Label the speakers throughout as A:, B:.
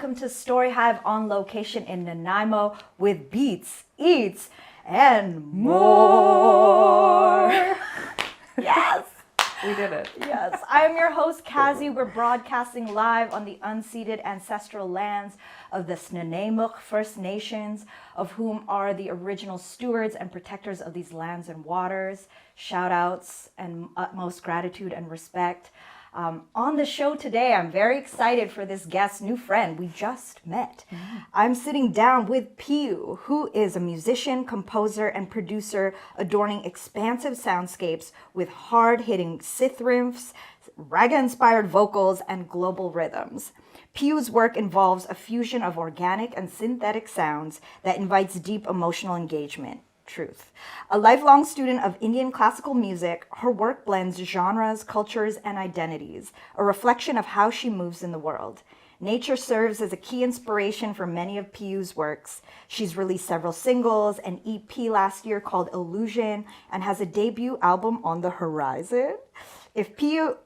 A: welcome to STORYHIVE On Location in Nanaimo with beats, eats, and more. Yes!
B: We did it.
A: Yes, I am your host, Kazi. We're broadcasting live on the unceded ancestral lands of the Nanaimo First Nations, of whom are the original stewards and protectors of these lands and waters. Shout outs and utmost gratitude and respect. On the show today, I'm very excited for this guest, new friend we just met. I'm sitting down with Piu, who is a musician, composer, and producer adorning expansive soundscapes with hard-hitting synth riffs, raga-inspired vocals, and global rhythms. Piu's work involves a fusion of organic and synthetic sounds that invites deep emotional engagement. Truth. A lifelong student of Indian classical music, her work blends genres, cultures, and identities, a reflection of how she moves in the world. Nature serves as a key inspiration for many of Piu's works. She's released several singles, an EP last year called Illusion, and has a debut album on the horizon. If Piu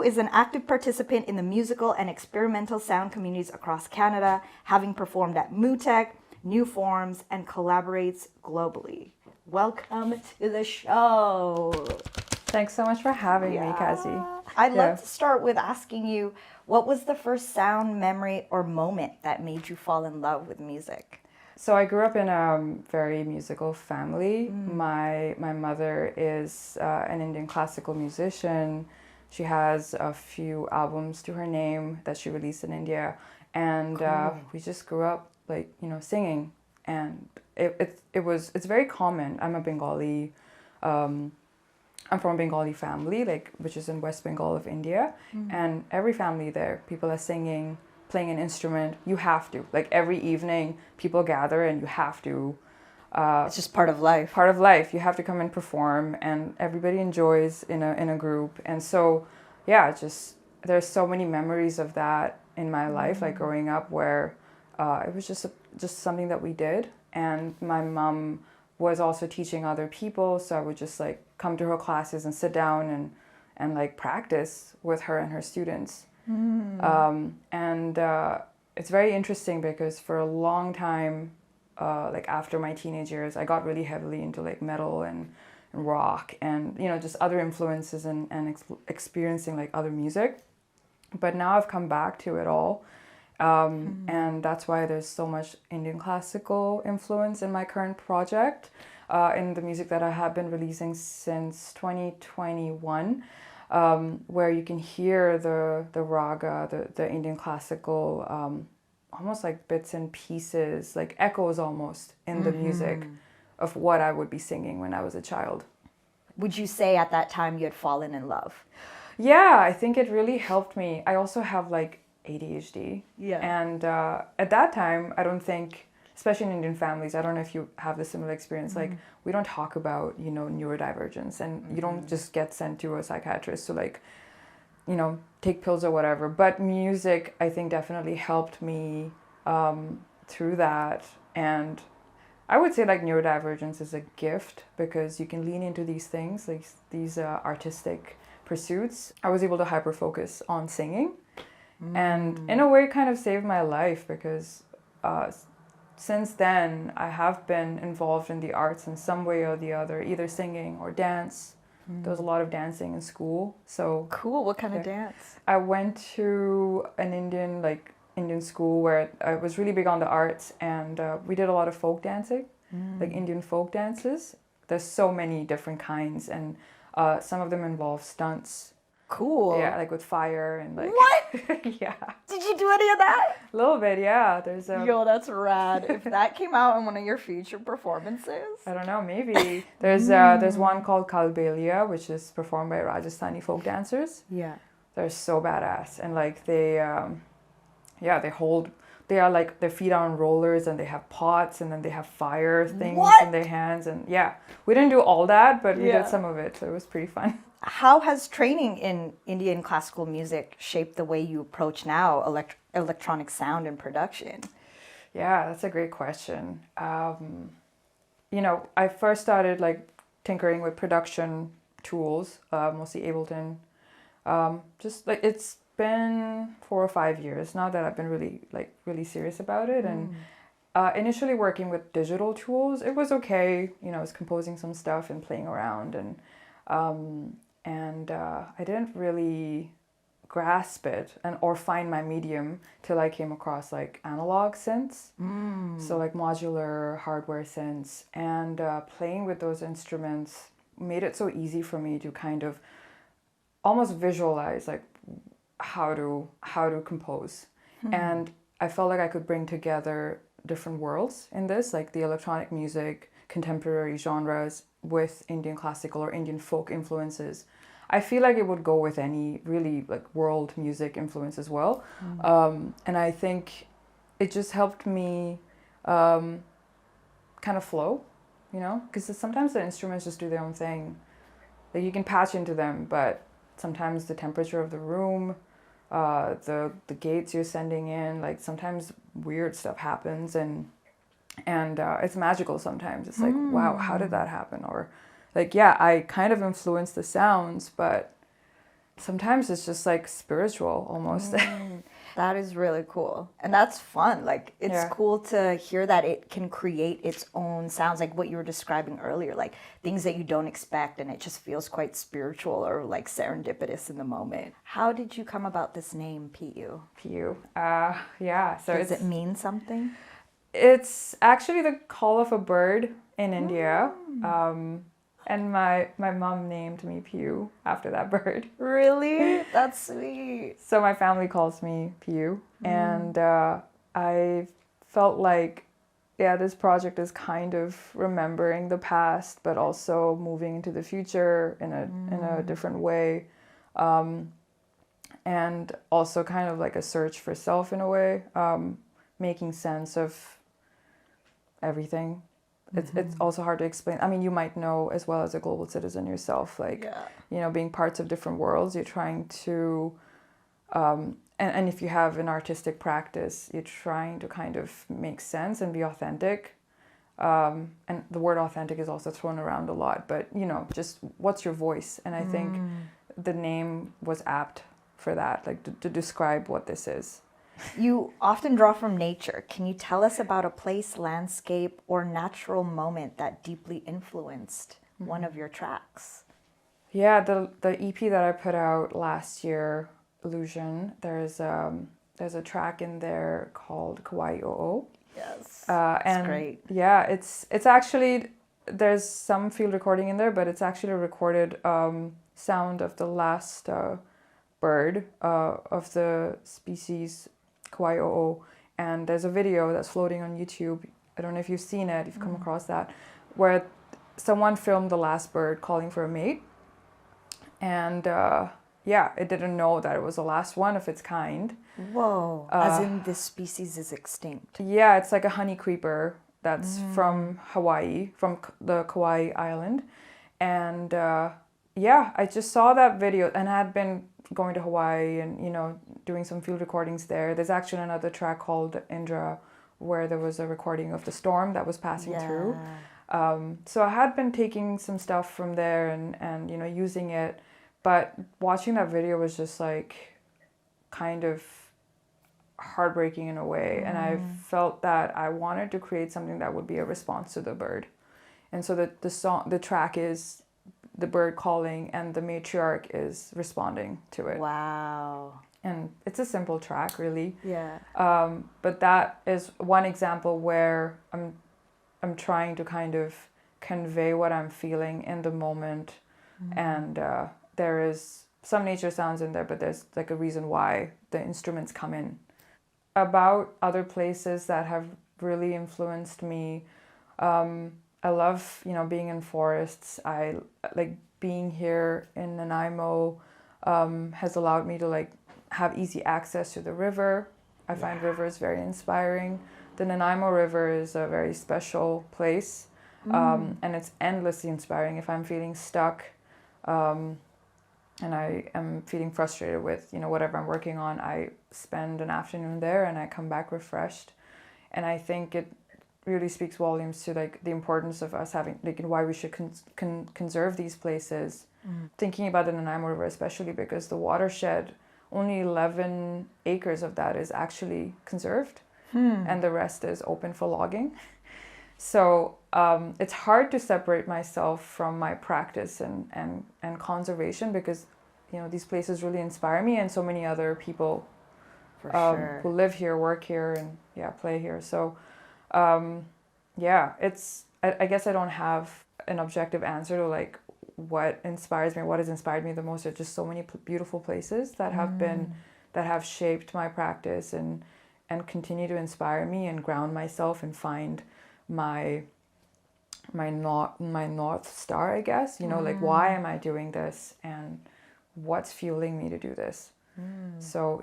A: is an active participant in the musical and experimental sound communities across Canada, having performed at Mutek, New Forms, and collaborates globally. Welcome to the show.
B: Thanks so much for having me, Kazi.
A: I'd love to start with asking you, what was the first sound, memory, or moment that made you fall in love with music?
B: So I grew up in a very musical family. My mother is an Indian classical musician. She has a few albums to her name that she released in India. And we just grew up singing, and it's very common. I'm a Bengali, I'm from a Bengali family, which is in West Bengal of India, and every family there, people are singing, playing an instrument. You have to, every evening, people gather and you have to.
A: It's just part of life.
B: Part of life. You have to come and perform, and everybody enjoys in a group. And so, there's so many memories of that in my life, growing up, where it was just something that we did, and my mom was also teaching other people, so I would just come to her classes and sit down and practice with her and her students. It's very interesting because for a long time, after my teenage years, I got really heavily into metal and rock and just other influences and experiencing other music. But now I've come back to it all. And that's why there's so much Indian classical influence in my current project, in the music that I have been releasing since 2021, where you can hear the raga, the Indian classical, almost like bits and pieces, echoes almost in the music of what I would be singing when I was a child.
A: Would you say at that time you had fallen in love?
B: Yeah, I think it really helped me. I also have ADHD.
A: Yeah.
B: And at that time, I don't think, especially in Indian families, I don't know if you have the similar experience, we don't talk about, neurodivergence, and you don't just get sent to a psychiatrist to take pills or whatever. But music, I think, definitely helped me through that. And I would say neurodivergence is a gift because you can lean into these things, these artistic pursuits. I was able to hyper-focus on singing. And in a way kind of saved my life because since then I have been involved in the arts in some way or the other, either singing or dance. There was a lot of dancing in school. So
A: cool. What kind of dance?
B: I went to an Indian school where I was really big on the arts, and we did a lot of folk dancing, Indian folk dances. There's so many different kinds, and some of them involve stunts.
A: Cool.
B: Yeah, with fire and
A: What?
B: Yeah.
A: Did you do any of that?
B: A little bit, yeah. There's a...
A: Yo, that's rad. If that came out in one of your future performances.
B: I don't know, maybe. There's one called Kalbelia, which is performed by Rajasthani folk dancers.
A: Yeah.
B: They're so badass, and they hold. They are their feet are on rollers, and they have pots, and then they have fire things in their hands, and we didn't do all that, but we did some of it, so it was pretty fun.
A: How has training in Indian classical music shaped the way you approach now electronic sound and production?
B: Yeah, that's a great question. I first started tinkering with production tools, mostly Ableton. been 4 or 5 years now that I've been really serious about it. And initially working with digital tools, it was okay. You know, I was composing some stuff and playing around, and I didn't really grasp it or find my medium till I came across like analog synths, so like modular hardware synths, and playing with those instruments made it so easy for me to kind of almost visualize like how to compose. And I felt like I could bring together different worlds in this, like the electronic music, contemporary genres with Indian classical or Indian folk influences. I feel like it would go with any really like world music influence as well. And I think it just helped me kind of flow, you know, because sometimes the instruments just do their own thing. Like you can patch into them, but sometimes the temperature of the room, the gates you're sending in, like sometimes weird stuff happens, and it's magical sometimes. It's like, wow, how did that happen? Or like, yeah, I kind of influence the sounds, but sometimes it's just like spiritual almost.
A: That is really cool. And that's fun. Like, it's cool to hear that it can create its own sounds, like what you were describing earlier, like things that you don't expect, and it just feels quite spiritual or like serendipitous in the moment. How did you come about this name, PU?
B: PU. Yeah. So
A: Does it mean something?
B: It's actually the call of a bird in India. And my mom named me Pew after that bird.
A: Really? That's sweet.
B: So my family calls me Pew. And I felt like, yeah, this project is kind of remembering the past, but also moving into the future in a different way. And also kind of like a search for self in a way, making sense of everything. It's also hard to explain. I mean, you might know as well as a global citizen yourself, like, you know, being parts of different worlds, you're trying to, and if you have an artistic practice, you're trying to kind of make sense and be authentic. And the word authentic is also thrown around a lot, but, you know, just what's your voice? And I think the name was apt for that, like to describe what this is.
A: You often draw from nature. Can you tell us about a place, landscape, or natural moment that deeply influenced one of your tracks?
B: Yeah, the EP that I put out last year, Illusion, there's a track in there called Kawaii Oo.
A: Yes,
B: and
A: great.
B: Yeah, it's actually, there's some field recording in there, but it's actually a recorded sound of the last bird of the species Kawaii Oo, and there's a video that's floating on YouTube. I don't know if you've seen it, if you've come across that, where someone filmed the last bird calling for a mate, and it didn't know that it was the last one of its kind.
A: Whoa! As in this species is extinct.
B: Yeah, it's like a honey creeper that's from Hawaii, from the Kauai Island, and I just saw that video, and I had been going to Hawaii and, you know, doing some field recordings there. There's actually another track called Indra where there was a recording of the storm that was passing through. So I had been taking some stuff from there and you know, using it, but watching that video was just like kind of heartbreaking in a way. And I felt that I wanted to create something that would be a response to the bird. And so the track is the bird calling and the matriarch is responding to it.
A: Wow.
B: And it's a simple track, really.
A: Yeah.
B: But that is one example where I'm trying to kind of convey what I'm feeling in the moment. And there is some nature sounds in there, but there's like a reason why the instruments come in. About other places that have really influenced me, I love, you know, being in forests. I like being here in Nanaimo has allowed me to like have easy access to the river. I find rivers very inspiring. The Nanaimo River is a very special place, and it's endlessly inspiring. If I'm feeling stuck and I am feeling frustrated with, you know, whatever I'm working on, I spend an afternoon there and I come back refreshed. And I think it really speaks volumes to like the importance of us having, like, why we should conserve these places. Thinking about the Nanaimo River especially, because the watershed only 11 acres of that is actually conserved, and the rest is open for logging. So it's hard to separate myself from my practice and conservation, because these places really inspire me, and so many other people
A: For sure.
B: who live here, work here, and play here. So it's I guess I don't have an objective answer to like what inspires me. What has inspired me the most are just so many beautiful places that have shaped my practice and continue to inspire me and ground myself and find my North Star, I guess. Like, why am I doing this and what's fueling me to do this? So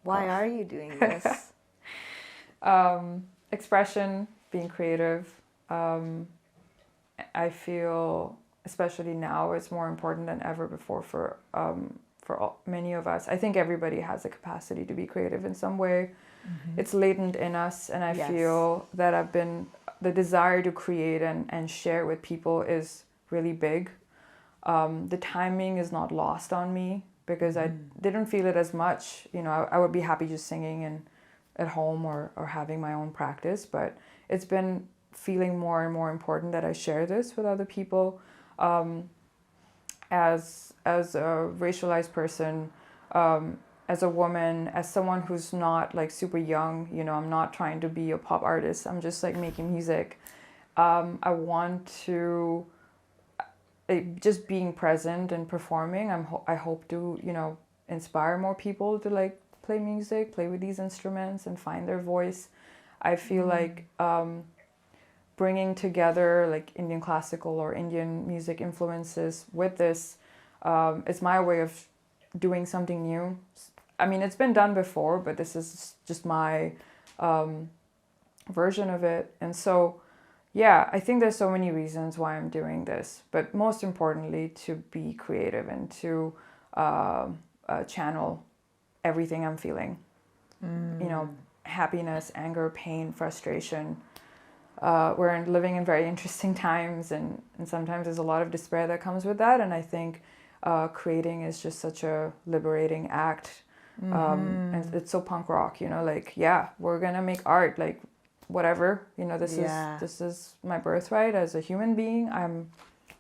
A: Why are you doing this?
B: Expression, being creative. I feel, especially now, it's more important than ever before for many of us. I think everybody has a capacity to be creative in some way. It's latent in us, and I feel that the desire to create and share with people is really big. The timing is not lost on me, because I didn't feel it as much. I would be happy just singing at home or having my own practice, but it's been feeling more and more important that I share this with other people. As a racialized person, as a woman, as someone who's not like super young, I'm not trying to be a pop artist. I'm just like making music. I want to just being present and performing. I hope to inspire more people to like play music, play with these instruments, and find their voice. I feel like bringing together like Indian classical or Indian music influences with this, it's my way of doing something new. I mean, it's been done before, but this is just my version of it. And so, I think there's so many reasons why I'm doing this, but most importantly, to be creative and to channel everything I'm feeling. Happiness, anger, pain, frustration. We're living in very interesting times, and sometimes there's a lot of despair that comes with that. And I think creating is just such a liberating act. And it's so punk rock, we're gonna make art, like whatever, this is my birthright as a human being.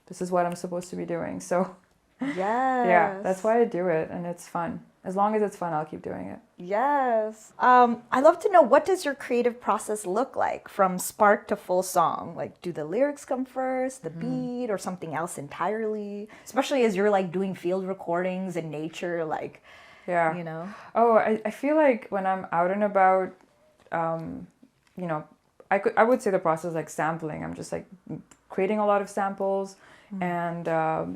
B: This is what I'm supposed to be doing. So that's why I do it, and it's fun. As long as it's fun, I'll keep doing it.
A: Yes. I'd love to know, what does your creative process look like from spark to full song? Like, do the lyrics come first, the beat, or something else entirely? Especially as you're like doing field recordings in nature, like,
B: Oh, I feel like when I'm out and about, I would say the process is like sampling. I'm just like creating a lot of samples and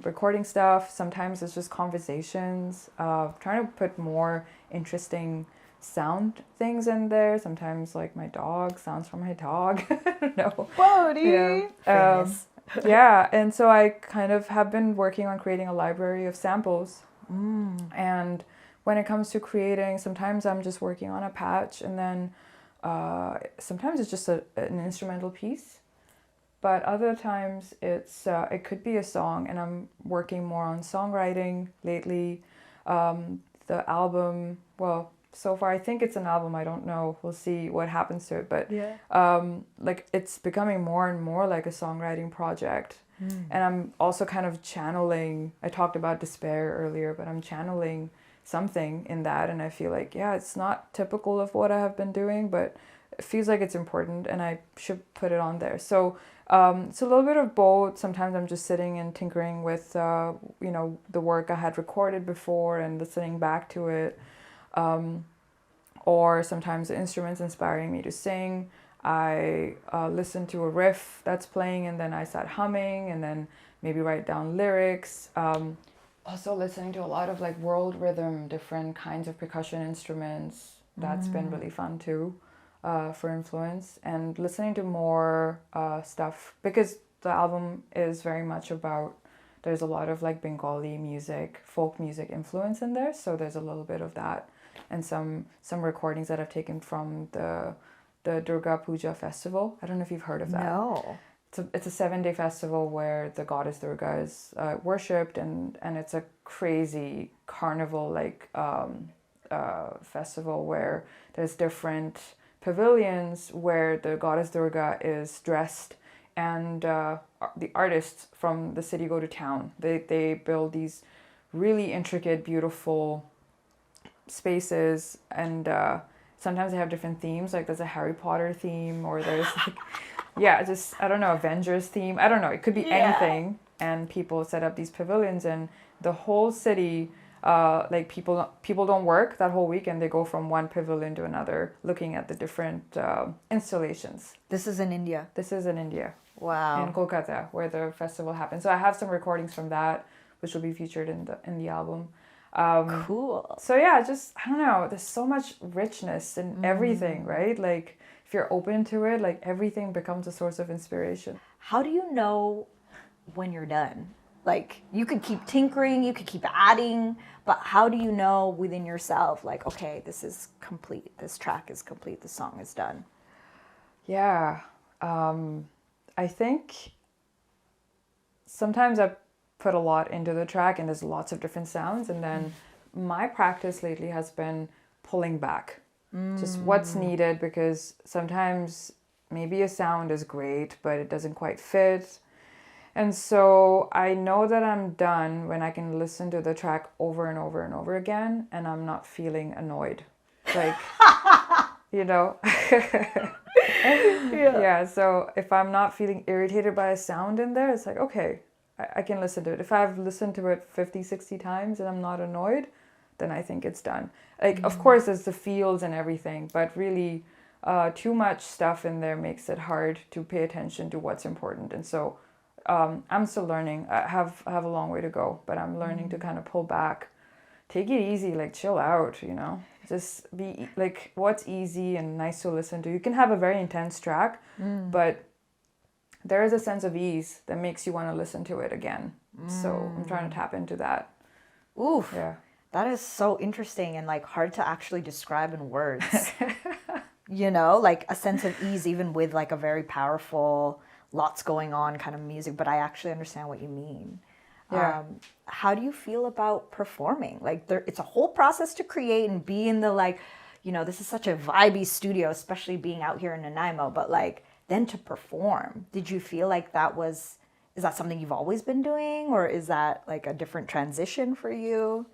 B: recording stuff. Sometimes it's just conversations, trying to put more interesting sound things in there. Sometimes like my dog, sounds from my dog. I don't know.
A: Bodhi!
B: And so I kind of have been working on creating a library of samples. And when it comes to creating, sometimes I'm just working on a patch, and then sometimes it's just an instrumental piece. But other times it could be a song, and I'm working more on songwriting lately. The album, well, so far I think it's an album. I don't know. We'll see what happens to it. But like it's becoming more and more like a songwriting project. And I'm also kind of channeling. I talked about despair earlier, but I'm channeling something in that, and I feel like it's not typical of what I have been doing, but it feels like it's important, and I should put it on there. So it's a little bit of both. Sometimes I'm just sitting and tinkering with the work I had recorded before and listening back to it, or sometimes the instruments inspiring me to sing. I listen to a riff that's playing, and then I start humming, and then maybe write down lyrics. Also listening to a lot of like world rhythm, different kinds of percussion instruments. That's been really fun too, for influence. And listening to more stuff, because the album is very much about, there's a lot of like Bengali music, folk music influence in there. So there's a little bit of that, and some recordings that I've taken from the Durga Puja festival. I don't know if you've heard of that.
A: No.
B: it's a 7-day festival where the goddess Durga is worshipped, and it's a crazy carnival like festival where there's different pavilions where the goddess Durga is dressed, and the artists from the city go to town. They build these really intricate, beautiful spaces, and sometimes they have different themes. Like there's a Harry Potter theme, or there's like just I don't know, Avengers theme. I don't know. It could be anything. And people set up these pavilions, and the whole city, like people don't work that whole week, and they go from one pavilion to another, looking at the different installations.
A: This is in India.
B: This is in India.
A: Wow.
B: In Kolkata, where the festival happens. So I have some recordings from that, which will be featured in the album.
A: Cool.
B: So yeah, just I don't know. There's so much richness in everything, right? Like if you're open to it, like everything becomes a source of inspiration.
A: How do you know when you're done? Like you could keep tinkering, you could keep adding, but how do you know within yourself, like, okay, this is complete, this track is complete, the song is done?
B: Yeah, I think sometimes I put a lot into the track, and there's lots of different sounds, and then my practice lately has been pulling back, just what's needed, because sometimes maybe a sound is great but it doesn't quite fit. And so I know that I'm done when I can listen to the track over and over and over again, and I'm not feeling annoyed, like you know. Yeah, so if I'm not feeling irritated by a sound in there, it's like, okay, I can listen to it. If I've listened to it 50, 60 times and I'm not annoyed, then I think it's done. Like, of course, there's the feels and everything, but really too much stuff in there makes it hard to pay attention to what's important. And so I'm still learning. I have a long way to go, but I'm learning to kind of pull back, take it easy, like chill out, you know, just be like what's easy and nice to listen to. You can have a very intense track, but there is a sense of ease that makes you want to listen to it again. So I'm trying to tap into that.
A: Oof.
B: Yeah.
A: That is so interesting and like hard to actually describe in words. You know, like a sense of ease, even with like a very powerful, lots going on kind of music, but I actually understand what you mean.
B: Yeah.
A: How do you feel about performing? Like it's a whole process to create and be in the like, you know, this is such a vibey studio, especially being out here in Nanaimo, but like then to perform, did you feel like is that something you've always been doing, or is that like a different transition for you?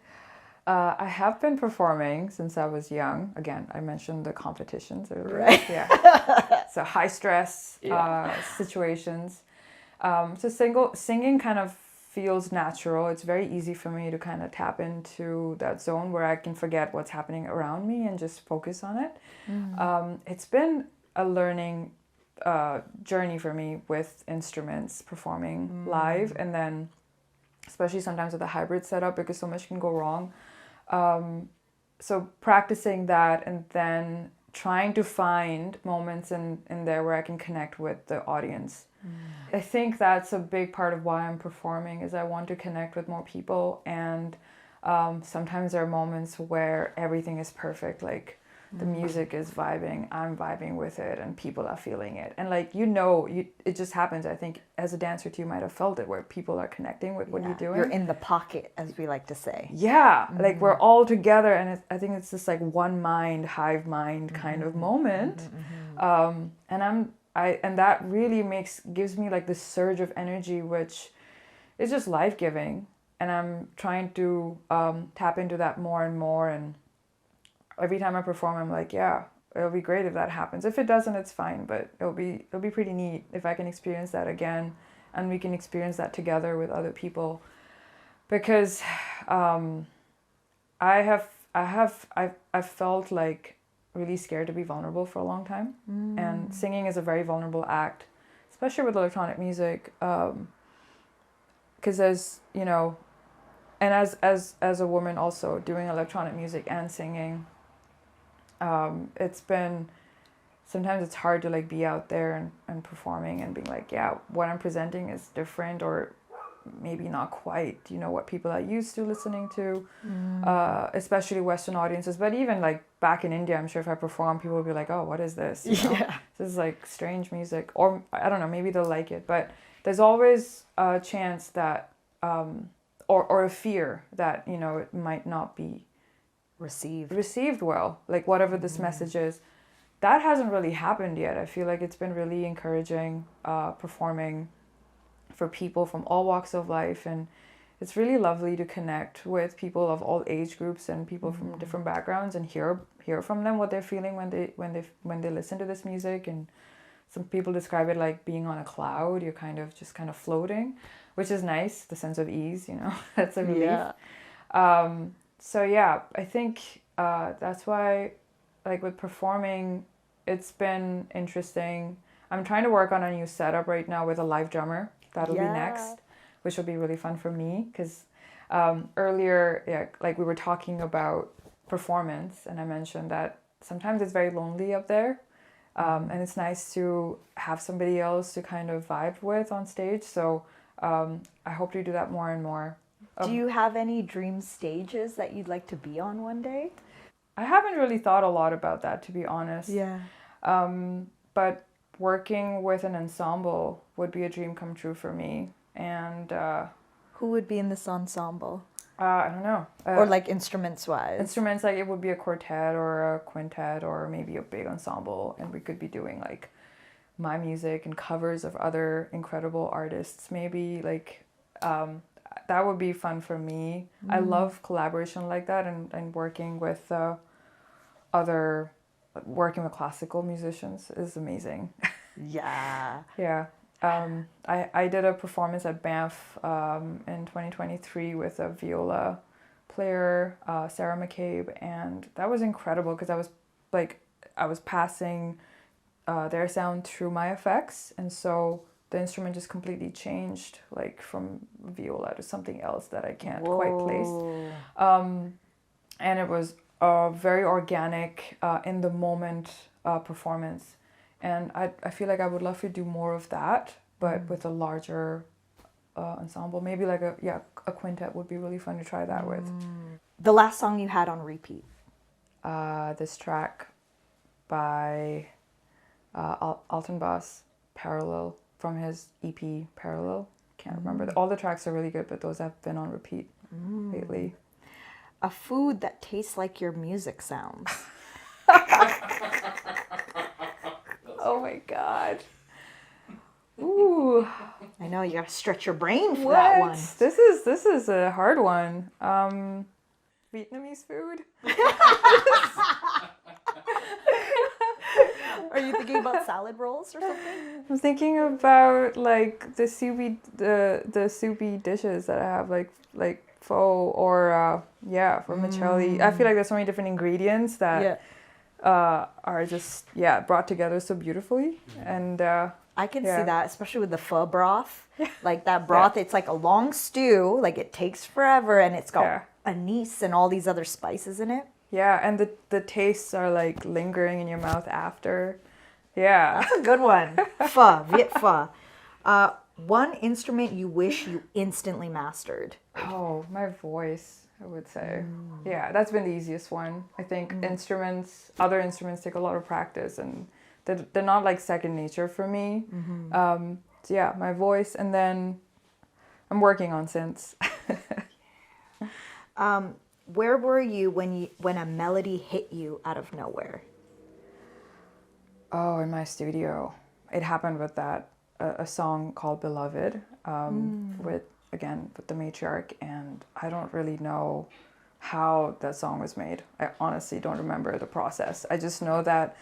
B: I have been performing since I was young. Again, I mentioned the competitions earlier.
A: Right.
B: Yeah. So high stress situations. So singing kind of feels natural. It's very easy for me to kind of tap into that zone where I can forget what's happening around me and just focus on it. It's been a learning journey for me with instruments, performing live, and then especially sometimes with a hybrid setup because so much can go wrong. So practicing that and then trying to find moments in there where I can connect with the audience. I think that's a big part of why I'm performing, is I want to connect with more people, and sometimes there are moments where everything is perfect, like the music is vibing, I'm vibing with it, and people are feeling it. And like, it just happens. I think as a dancer too, you might have felt it, where people are connecting with what you're doing.
A: You're in the pocket, as we like to say.
B: Yeah, like we're all together, and I think it's this like one mind, hive mind kind of moment. And that really gives me like this surge of energy, which is just life-giving. And I'm trying to tap into that more and more, and every time I perform, I'm like, yeah, it'll be great if that happens. If it doesn't, it's fine, but it'll be pretty neat if I can experience that again, and we can experience that together with other people. Because I've felt like really scared to be vulnerable for a long time, and singing is a very vulnerable act, especially with electronic music. Because as you know, and as a woman also doing electronic music and singing. Sometimes it's hard to like be out there and performing and being like, yeah, what I'm presenting is different, or maybe not quite, you know, what people are used to listening to, especially Western audiences. But even like back in India, I'm sure if I perform, people will be like, oh, what is this? You know?
A: Yeah.
B: This is like strange music. Or I don't know, maybe they'll like it. But there's always a chance that, or a fear that, you know, it might not be received well. Like whatever this message is. That hasn't really happened yet. I feel like it's been really encouraging performing for people from all walks of life, and it's really lovely to connect with people of all age groups and people from different backgrounds and hear from them what they're feeling when they listen to this music. And some people describe it like being on a cloud. You're kind of floating, which is nice. The sense of ease, you know, that's a relief.
A: Yeah.
B: So yeah, I think that's why, like with performing, it's been interesting. I'm trying to work on a new setup right now with a live drummer. That'll be next, which will be really fun for me because earlier, like we were talking about performance, and I mentioned that sometimes it's very lonely up there, and it's nice to have somebody else to kind of vibe with on stage. So I hope to do that more and more.
A: Do you have any dream stages that you'd like to be on one day?
B: I haven't really thought a lot about that, to be honest.
A: Yeah.
B: But working with an ensemble would be a dream come true for me. And
A: who would be in this ensemble?
B: I don't know.
A: Or like instruments-wise?
B: Instruments, like it would be a quartet or a quintet or maybe a big ensemble. And we could be doing like my music and covers of other incredible artists. Maybe like that would be fun for me. I love collaboration like that and working with classical musicians is amazing.
A: Yeah.
B: Yeah. I did a performance at Banff in 2023 with a viola player, Sarah McCabe, and that was incredible because I was passing their sound through my effects, and so the instrument just completely changed, like from viola to something else that I can't quite place. And it was a very organic, in the moment performance. And I feel like I would love to do more of that, but with a larger ensemble. Maybe like a quintet would be really fun to try that with.
A: The last song you had on repeat?
B: This track by Alton Bass, Parallel, from his EP Parallel. Can't remember. All the tracks are really good, but those have been on repeat lately.
A: A food that tastes like your music sounds.
B: Oh my god. Ooh.
A: I know, you gotta stretch your brain for that one.
B: This is a hard one. Vietnamese food.
A: Are you thinking about salad rolls or something?
B: I'm thinking about like the soupy dishes that I have, like pho or vermicelli. I feel like there's so many different ingredients that are just brought together so beautifully, and
A: I can see that, especially with the pho broth. Like that broth, it's like a long stew, like it takes forever, and it's got anise and all these other spices in it.
B: Yeah, and the tastes are like lingering in your mouth after. Yeah.
A: That's a good one. Pho, Viet pho. One instrument you wish you instantly mastered?
B: Oh, my voice, I would say. Yeah, that's been the easiest one. I think other instruments take a lot of practice, and they're not like second nature for me. So yeah, my voice, and then I'm working on synths.
A: Where were you when a melody hit you out of nowhere?
B: Oh, in my studio. It happened with a song called Beloved, with the matriarch, and I don't really know how that song was made. I honestly don't remember the process. I just know that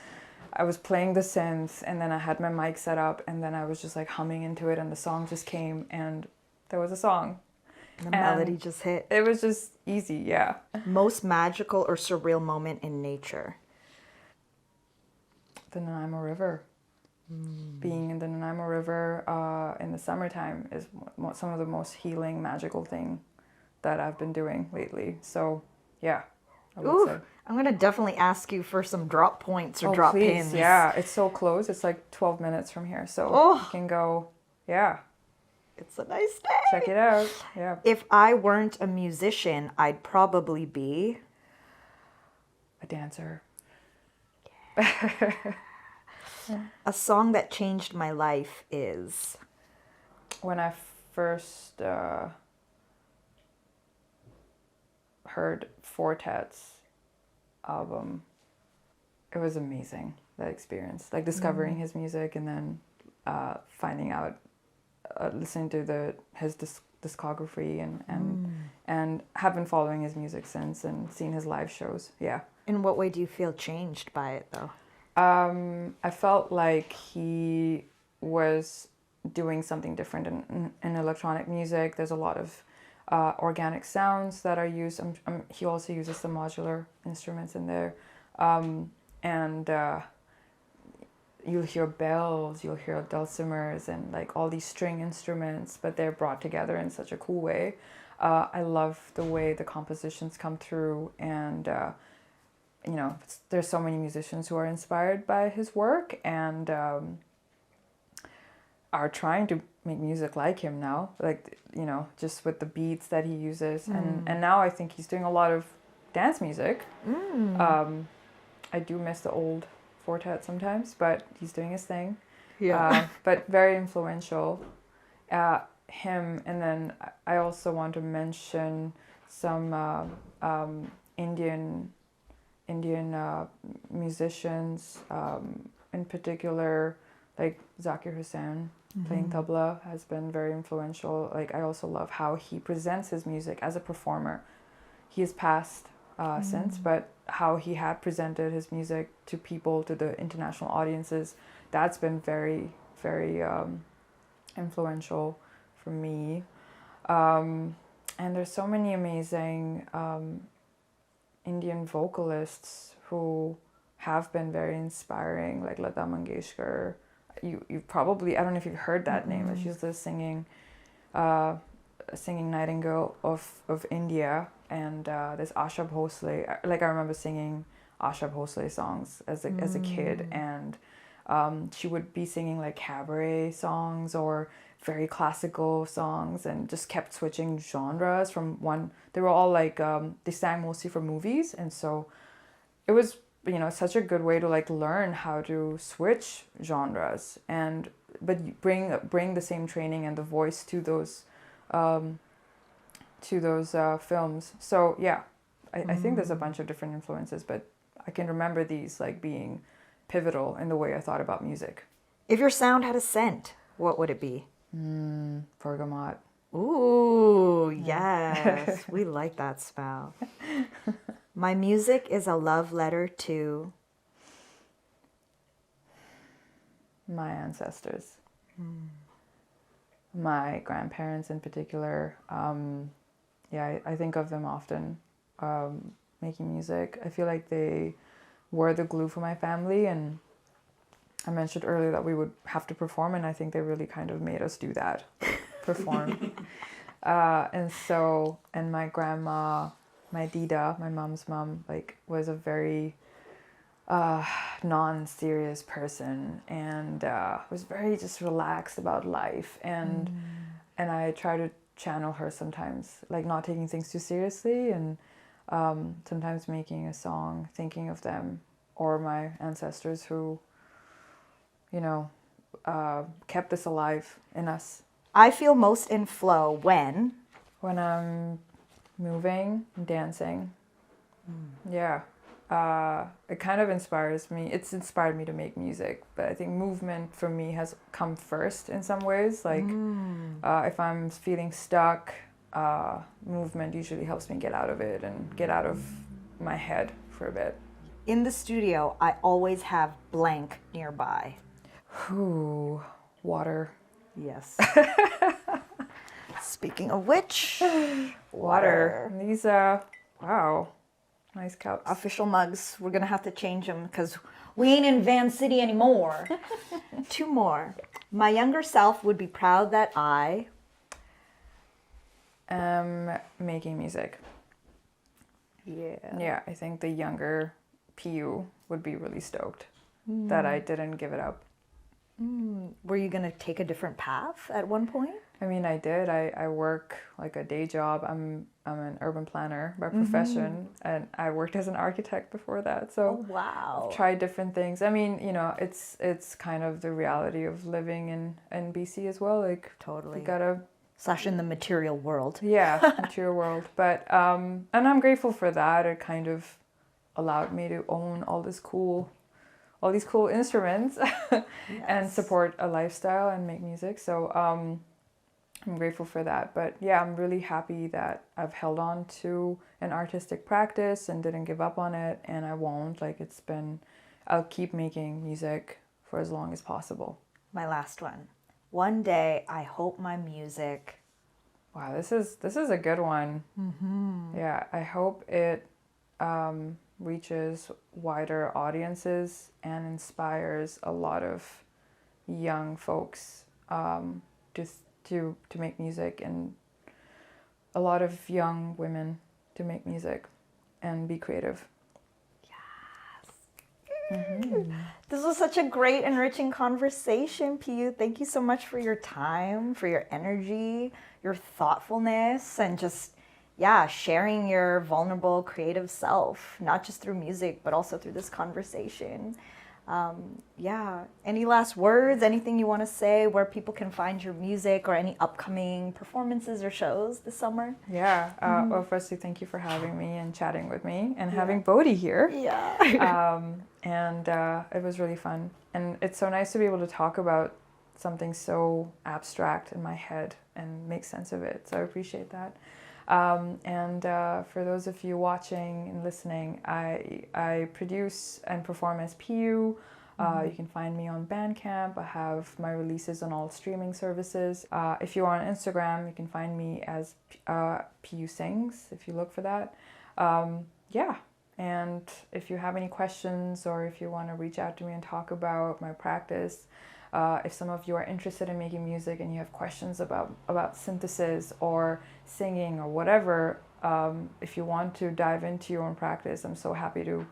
B: I was playing the synths, and then I had my mic set up, and then I was just like humming into it, and the song just came, and there was a song.
A: The melody just hit.
B: It was just easy, yeah.
A: Most magical or surreal moment in nature?
B: The Nanaimo River. Being in the Nanaimo River in the summertime is some of the most healing, magical thing that I've been doing lately. So, yeah, I would say.
A: I'm going to definitely ask you for some drop points or drop pins.
B: Yeah, it's so close. It's like 12 minutes from here. So you can go,
A: It's a nice day.
B: Check it out. Yeah.
A: If I weren't a musician, I'd probably be
B: A dancer.
A: a song that changed my life is
B: When I first heard Fortet's album, it was amazing, that experience. Like discovering his music and then finding out, listening to his discography and have been following his music since and seen his live shows. Yeah.
A: In what way do you feel changed by it though?
B: I felt like he was doing something different in electronic music. There's a lot of organic sounds that are used. He also uses some modular instruments in there. And you'll hear bells, you'll hear dulcimers and like all these string instruments, but they're brought together in such a cool way. I love the way the compositions come through, and there's so many musicians who are inspired by his work and are trying to make music like him now, like, just with the beats that he uses. And now I think he's doing a lot of dance music. I do miss the old Fortet sometimes, but he's doing his thing.
A: Yeah.
B: But very influential. Him, and then I also want to mention some Indian musicians, in particular, like Zakir Hussain playing tabla has been very influential. Like, I also love how he presents his music as a performer. He has passed since, but how he had presented his music to people, to the international audiences, that's been very, very influential for me. And there's so many amazing Indian vocalists who have been very inspiring, like Lata Mangeshkar. You probably, I don't know if you've heard that name, but she's the singing nightingale of India. And there's Asha Bhosle. Like, I remember singing Asha Bhosle songs as a kid, and she would be singing like cabaret songs or very classical songs, and just kept switching genres from one. They were all like they sang mostly for movies, and so it was such a good way to like learn how to switch genres, but bring the same training and the voice to those films. So yeah, I think there's a bunch of different influences, but I can remember these like being pivotal in the way I thought about music.
A: If your sound had a scent, what would it be?
B: Bergamot.
A: Ooh, yes. We like that smell. My music is a love letter to
B: my ancestors. My grandparents in particular. I think of them often making music. I feel like they were the glue for my family, and I mentioned earlier that we would have to perform, and I think they really kind of made us do that, perform. And my grandma, my Dida, my mom's mom, like, was a very non-serious person, and was very just relaxed about life, and I try to channel her sometimes, like not taking things too seriously, and sometimes making a song thinking of them or my ancestors who kept this alive in us.
A: I feel most in flow when
B: I'm moving and dancing. Yeah. It kind of inspires me. It's inspired me to make music, but I think movement for me has come first in some ways. Like, if I'm feeling stuck, movement usually helps me get out of it and get out of my head for a bit.
A: in the studio, I always have blank nearby.
B: Ooh, water.
A: Yes. Speaking of which,
B: Water. These wow, nice cups.
A: official mugs. We're gonna have to change them because we ain't in Van City anymore. Two more. My younger self would be proud that I
B: am making music.
A: Yeah.
B: Yeah, I think the younger PU would be really stoked that I didn't give it up.
A: Were you gonna take a different path at one point?
B: I mean, I did. I work like a day job. I'm an urban planner by profession, and I worked as an architect before that. So
A: Oh, wow.
B: I've tried different things. I mean, you know, it's kind of the reality of living in BC as well. Like,
A: Totally.
B: you gotta,
A: Slash in the material world.
B: yeah, material world. But and I'm grateful for that. It kind of allowed me to own all these cool instruments and support a lifestyle and make music. So I'm grateful for that. But yeah, I'm really happy that I've held on to an artistic practice and didn't give up on it, and I won't. Like, I'll keep making music for as long as possible.
A: My last one. One day, I hope my music.
B: Wow, this is a good one. Yeah, I hope it reaches wider audiences and inspires a lot of young folks to make music, and a lot of young women to make music and be creative.
A: This was such a great, enriching conversation, Piyu. Thank you so much for your time, for your energy, your thoughtfulness, and just, sharing your vulnerable, creative self, not just through music, but also through this conversation. Any last words, anything you want to say, where people can find your music or any upcoming performances or shows this summer?
B: Yeah. Well, firstly, thank you for having me and chatting with me, and having Bodhi here.
A: Yeah.
B: And it was really fun. And it's so nice to be able to talk about something so abstract in my head and make sense of it. So I appreciate that. For those of you watching and listening, I produce and perform as Piyu. You can find me on Bandcamp. I have my releases on all streaming services. If you are on Instagram, you can find me as Piyu Sings, if you look for that. And if you have any questions, or if you want to reach out to me and talk about my practice, if some of you are interested in making music and you have questions about synthesis or singing or whatever, if you want to dive into your own practice, I'm so happy to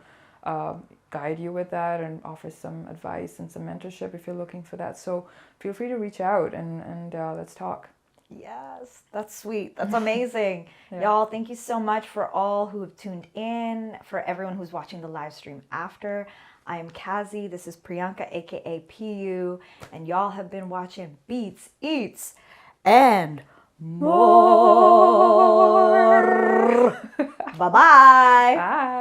B: guide you with that and offer some advice and some mentorship if you're looking for that. So feel free to reach out and let's talk.
A: Yes, that's sweet. That's amazing. Y'all, thank you so much for all who have tuned in, for everyone who's watching the live stream after. I am Kazi. This is Priyanka, aka Piyu, and y'all have been watching Beats, Eats, and more. Bye-bye.
B: Bye.